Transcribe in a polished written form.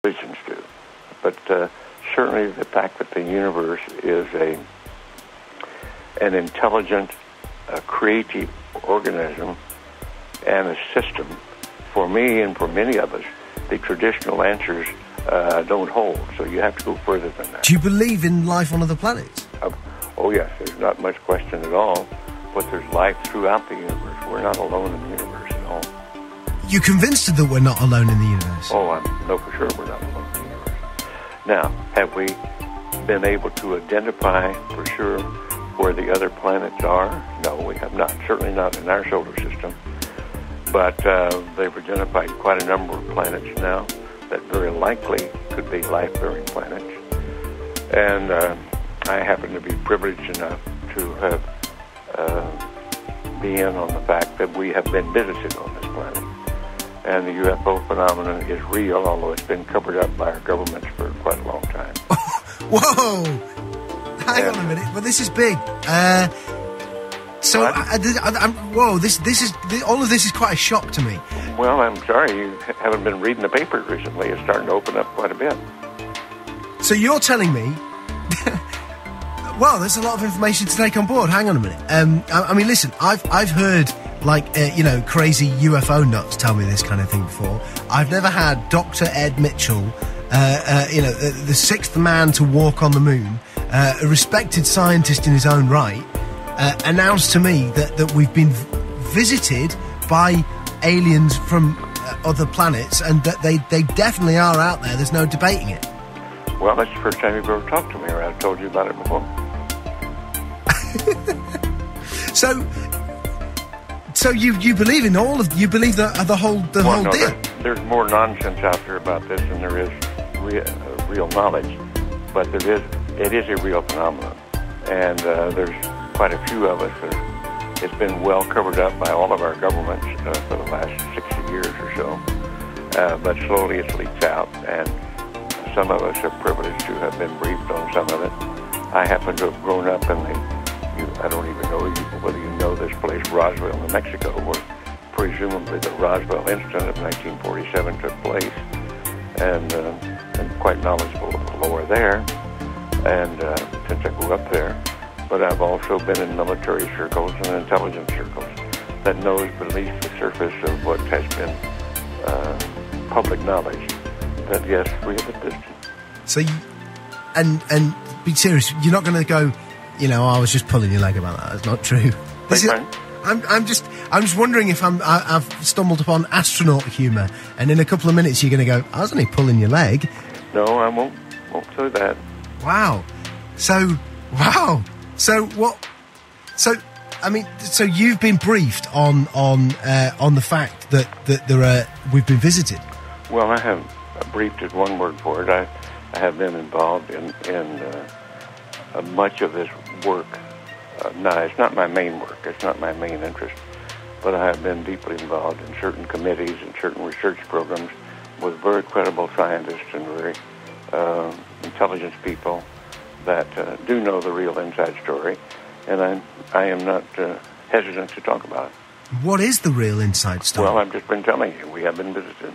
religions do. But certainly the fact that the universe is an intelligent, creative organism and a system, for me and for many of us, the traditional answers don't hold. So you have to go further than that. Do you believe in life on other planets? Oh, yes. There's not much question at all. But there's life throughout the universe. We're not alone in the universe at all. You're convinced that we're not alone in the universe? Oh, I know for sure we're not alone in the universe. Now, have we been able to identify for sure where the other planets are? No, we have not. Certainly not in our solar system. But they've identified quite a number of planets now that very likely could be life-bearing planets. And I happen to be privileged enough to have be in on the fact that we have been visited on this planet. And the UFO phenomenon is real, although it's been covered up by our governments for quite a long time. Whoa! Hang on a minute. Well, this is big. Whoa! This is all of this is quite a shock to me. Well, I'm sorry you haven't been reading the papers recently. It's starting to open up quite a bit. So you're telling me? Well, there's a lot of information to take on board. Hang on a minute. I mean, listen. I've heard crazy UFO nuts tell me this kind of thing before. I've never had Dr. Ed Mitchell, the sixth man to walk on the moon, a respected scientist in his own right, announced to me that we've been visited by aliens from other planets and that they definitely are out there. There's no debating it. Well, that's the first time you've ever talked to me, or I've told you about it before. So you believe in all of you believe the whole deal? There's more nonsense out there about this than there is real knowledge, but it is a real phenomenon, and there's quite a few of us. It's been well covered up by all of our governments for the last 60 years or so, but slowly it's leaked out, and some of us are privileged to have been briefed on some of it. I happen to have grown up in I don't even know whether you know this place, Roswell, New Mexico, where presumably the Roswell incident of 1947 took place, and I'm quite knowledgeable of the lore there, and since I grew up there. But I've also been in military circles and intelligence circles that knows beneath the surface of what has been public knowledge that, yes, we have existed. So and be serious, you're not going to go, I was just pulling your leg about that. That's not true. I'm just wondering if I've stumbled upon astronaut humour, and in a couple of minutes you're going to go, I was only pulling your leg. No, I won't say that. Wow. So what? So you've been briefed on the fact that we've been visited. Well, I have briefed is one word for it. I have been involved in much of this work. Now, it's not my main work. It's not my main interest. But I have been deeply involved in certain committees and certain research programs with very credible scientists and very intelligence people that do know the real inside story. And I am not hesitant to talk about it. What is the real inside story? Well, I've just been telling you. We have been visited.